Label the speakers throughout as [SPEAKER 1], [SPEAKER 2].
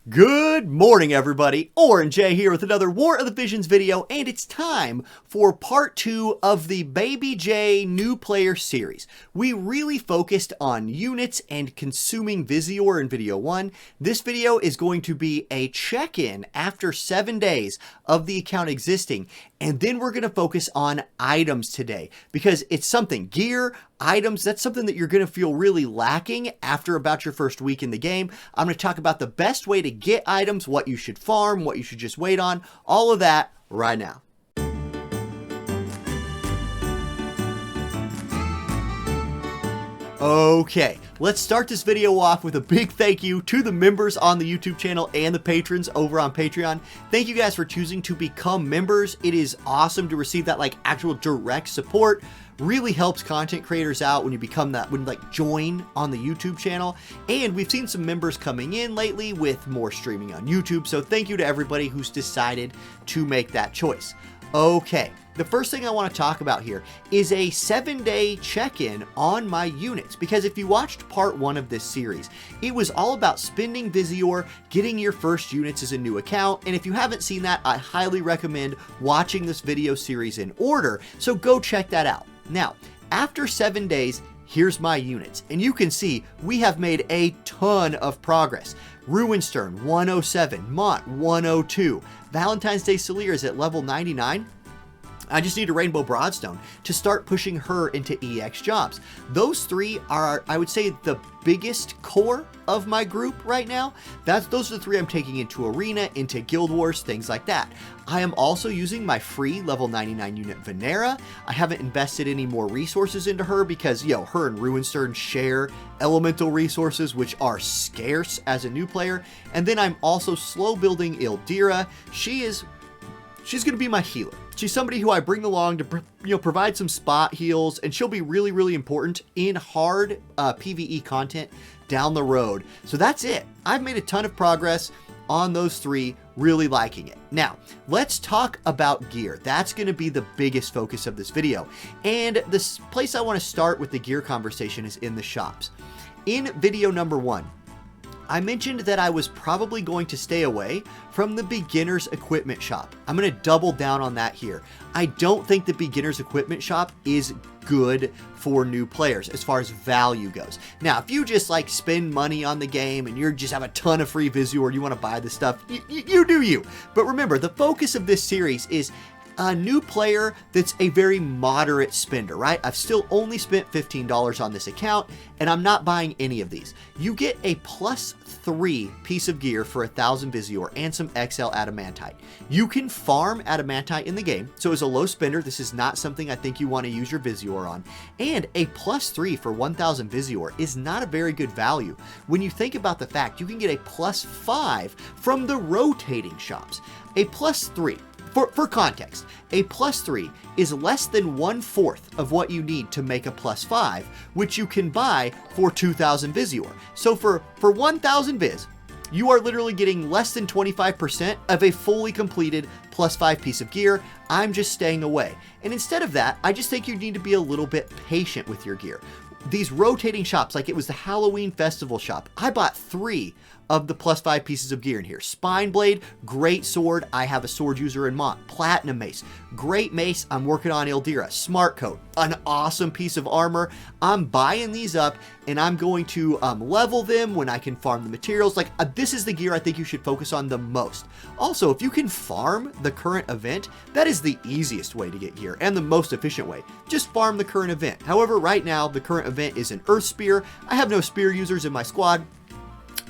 [SPEAKER 1] Good morning, everybody. Orin J here with another War of the Visions video, and it's time for part 2 of the Baby J new player series. We really focused on units and consuming visiore in video 1. This video is going to be a check-in after 7 days of the account existing, and then we're going to focus on items today because it's something gear, items, that's something that you're going to feel really lacking after about your first week in the game. I'm going to talk about the best way to get items, what you should farm, what you should just wait on, all of that right now. Okay, let's start this video off with a big thank you to the members on the YouTube channel and the patrons over on Patreon. Thank you guys for choosing to become members. It is awesome to receive that actual direct support. Really helps content creators out when you become that, when you join on the YouTube channel. And we've seen some members coming in lately with more streaming on YouTube. So thank you to everybody who's decided to make that choice. Okay, the first thing I want to talk about here is a 7-day check-in on my units, because if you watched part 1 of this series, it was all about spending visiore, getting your first units as a new account, and if you haven't seen that, I highly recommend watching this video series in order, so go check that out. Now, after 7 days, here's my units, and you can see we have made a ton of progress. Ruinstern 107, Mont 102, Valentine's Day Celia is at level 99. I just need a Rainbow Broadstone to start pushing her into EX jobs. Those three are, I would say, the biggest core of my group right now. Those are the three I'm taking into Arena, into Guild Wars, things like that. I am also using my free level 99 unit Venera. I haven't invested any more resources into her because, her and Ruinstern share elemental resources, which are scarce as a new player. And then I'm also slow building Ildira. She's going to be my healer. She's somebody who I bring along to provide some spot heals, and she'll be really, really important in hard PvE content down the road. So that's it. I've made a ton of progress on those three, really liking it. Now, let's talk about gear. That's going to be the biggest focus of this video. And this place I want to start with the gear conversation is in the shops. In video number 1, I mentioned that I was probably going to stay away from the beginner's equipment shop. I'm going to double down on that here. I don't think the beginner's equipment shop is good for new players as far as value goes. Now, if you just spend money on the game and you just have a ton of free visiore, you want to buy this stuff, you do you. But remember, the focus of this series is a new player that's a very moderate spender, right? I've still only spent $15 on this account, and I'm not buying any of these. You get a +3 piece of gear for 1,000 visiore and some XL adamantite. You can farm adamantite in the game, so as a low spender, this is not something I think you want to use your visiore on. And a +3 for 1,000 visiore is not a very good value when you think about the fact you can get a +5 from the rotating shops. A +3. For context, a +3 is less than 1/4 of what you need to make a +5, which you can buy for 2,000 visiore. So for 1,000 viz, you are literally getting less than 25% of a fully completed +5 piece of gear. I'm just staying away. And instead of that, I just think you need to be a little bit patient with your gear. These rotating shops, like it was the Halloween festival shop, I bought 3 of the +5 pieces of gear in here. Spine Blade, great sword. I have a sword user in Mont. Platinum Mace, great mace. I'm working on Ildira. Smart Coat, an awesome piece of armor. I'm buying these up and I'm going to level them when I can farm the materials. This is the gear I think you should focus on the most. Also, if you can farm the current event, that is the easiest way to get gear and the most efficient way. Just farm the current event. However, right now, the current event is an Earth Spear. I have no spear users in my squad.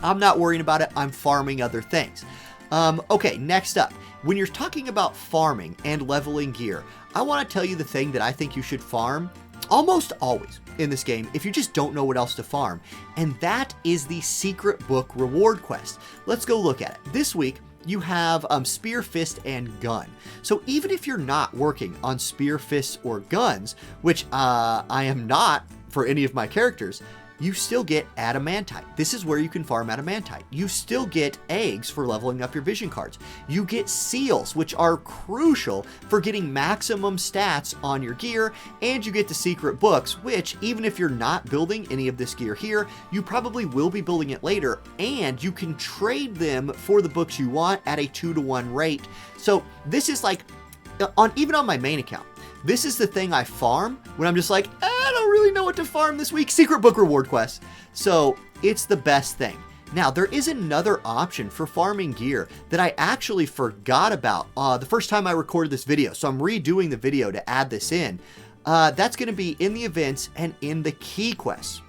[SPEAKER 1] I'm not worrying about it. I'm farming other things. Okay, next up, when you're talking about farming and leveling gear, I want to tell you the thing that I think you should farm almost always in this game if you just don't know what else to farm, and that is the secret book reward quest. Let's go look at it. This week, you have Spear, Fist, and Gun. So even if you're not working on Spear, Fists, or Guns, which I am not for any of my characters, you still get adamantite. This is where you can farm adamantite. You still get eggs for leveling up your vision cards. You get seals, which are crucial for getting maximum stats on your gear, and you get the secret books, which even if you're not building any of this gear here, you probably will be building it later, and you can trade them for the books you want at a 2-to-1 rate. So this is like, even on my main account, this is the thing I farm when I'm just like, I don't really know what to farm this week. Secret book reward quests. So it's the best thing. Now, there is another option for farming gear that I actually forgot about the first time I recorded this video. So I'm redoing the video to add this in. That's going to be in the events and in the key quests.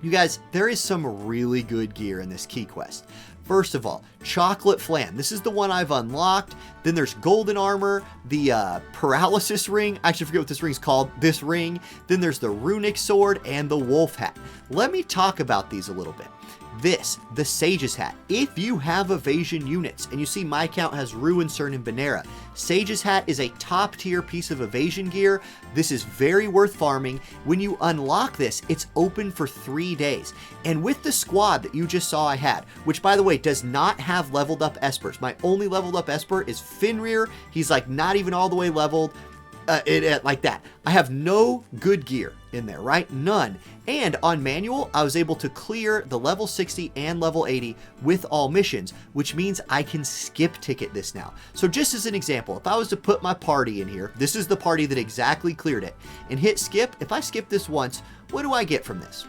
[SPEAKER 1] You guys, there is some really good gear in this key quest. First of all, chocolate flan. This is the one I've unlocked. Then there's golden armor, the paralysis ring. I actually forget what this ring's called. This ring. Then there's the runic sword and the wolf hat. Let me talk about these a little bit. This, the Sage's Hat. If you have evasion units, and you see my account has Ruin, Cern, and Benera, Sage's Hat is a top tier piece of evasion gear. This is very worth farming. When you unlock this, it's open for 3 days. And with the squad that you just saw I had, which by the way does not have leveled up espers. My only leveled up esper is Fenrir. He's like not even all the way leveled. Like that. I have no good gear in there, right? None. And on manual, I was able to clear the level 60 and level 80 with all missions, which means I can skip ticket this now. So just as an example, if I was to put my party in here, this is the party that exactly cleared it, and hit skip, if I skip this once, what do I get from this?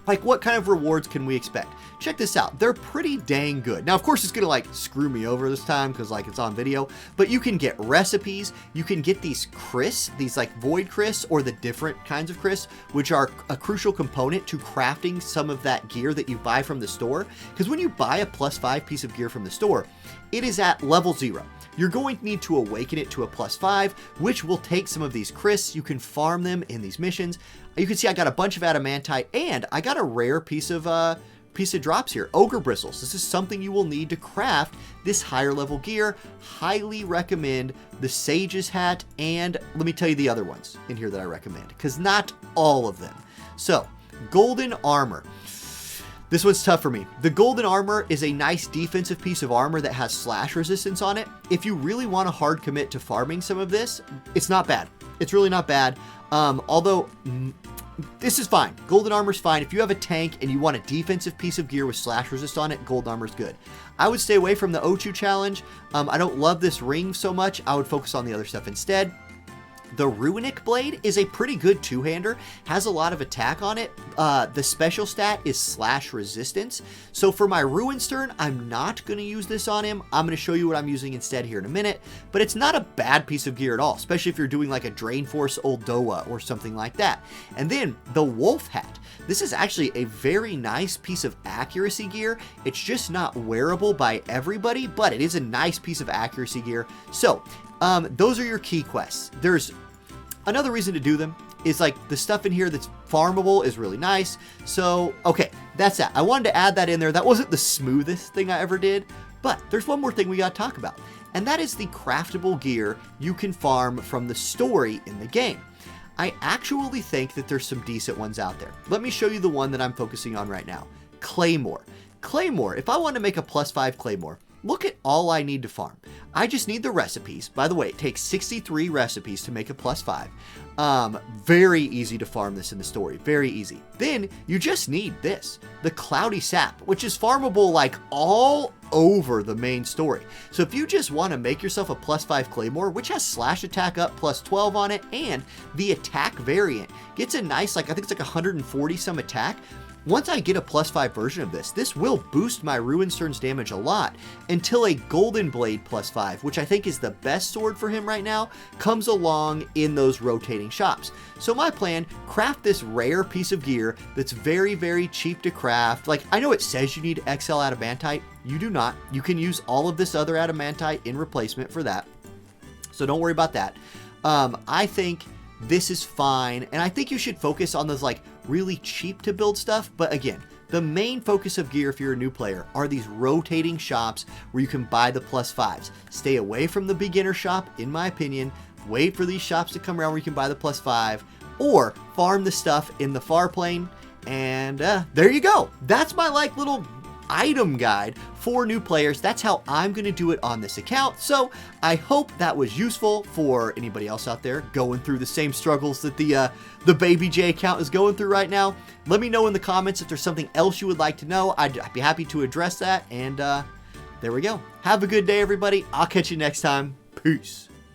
[SPEAKER 1] Like, what kind of rewards can we expect? Check this out. They're pretty dang good. Now, of course, it's going to like screw me over this time because like it's on video, but you can get recipes. You can get these Chris, these like void Chris or the different kinds of Chris, which are a crucial component to crafting some of that gear that you buy from the store. Because when you buy a +5 piece of gear from the store, it is at level 0. You're going to need to awaken it to a +5, which will take some of these Chris. You can farm them in these missions. You can see I got a bunch of adamantite, and I got a rare piece of drops here, ogre bristles. This is something you will need to craft this higher level gear. Highly recommend the Sage's Hat, and let me tell you the other ones in here that I recommend, because not all of them. So, golden armor. This one's tough for me. The golden armor is a nice defensive piece of armor that has slash resistance on it. If you really want to hard commit to farming some of this, it's not bad. It's really not bad. Although this is fine. Golden armor is fine. If you have a tank and you want a defensive piece of gear with slash resist on it, golden armor is good. I would stay away from the Ochu challenge. I don't love this ring so much. I would focus on the other stuff instead. The Runic Blade is a pretty good two-hander, has a lot of attack on it. The special stat is slash resistance. So for my Ruin Stern, I'm not going to use this on him. I'm going to show you what I'm using instead here in a minute, but it's not a bad piece of gear at all, especially if you're doing like a Drain Force Oldoa or something like that. And then the Wolf Hat. This is actually a very nice piece of accuracy gear. It's just not wearable by everybody, but it is a nice piece of accuracy gear. So those are your key quests. There's another reason to do them is like the stuff in here that's farmable is really nice. So, okay, that's that. I wanted to add that in there. That wasn't the smoothest thing I ever did, but there's one more thing we got to talk about, and that is the craftable gear you can farm from the story in the game. I actually think that there's some decent ones out there. Let me show you the one that I'm focusing on right now. Claymore. Claymore, if I want to make a +5 Claymore, look at all I need to farm. I just need the recipes. By the way, it takes 63 recipes to make a +5. Very easy to farm this in the story. Very easy. Then you just need this, the Cloudy Sap, which is farmable like all over the main story. So if you just want to make yourself a +5 Claymore, which has slash attack up +12 on it, and the attack variant gets a nice, like I think it's like 140 some attack. Once I get a +5 version of this, this will boost my Ruin Stern's damage a lot until a Golden Blade +5, which I think is the best sword for him right now, comes along in those rotating shops. So my plan, craft this rare piece of gear that's very, very cheap to craft. Like, I know it says you need XL adamantite. You do not. You can use all of this other adamantite in replacement for that. So don't worry about that. I think this is fine, and I think you should focus on those like really cheap to build stuff. But again, the main focus of gear if you're a new player are these rotating shops where you can buy the +5s. Stay away from the beginner shop, in my opinion. Wait for these shops to come around where you can buy the +5, or farm the stuff in the far plane And there you go. That's my like little item guide for new players. That's how I'm going to do it on this account. So I hope that was useful for anybody else out there going through the same struggles that the Baby J account is going through right now. Let me know in the comments if there's something else you would like to know. I'd be happy to address that. And there we go. Have a good day, everybody. I'll catch you next time. Peace.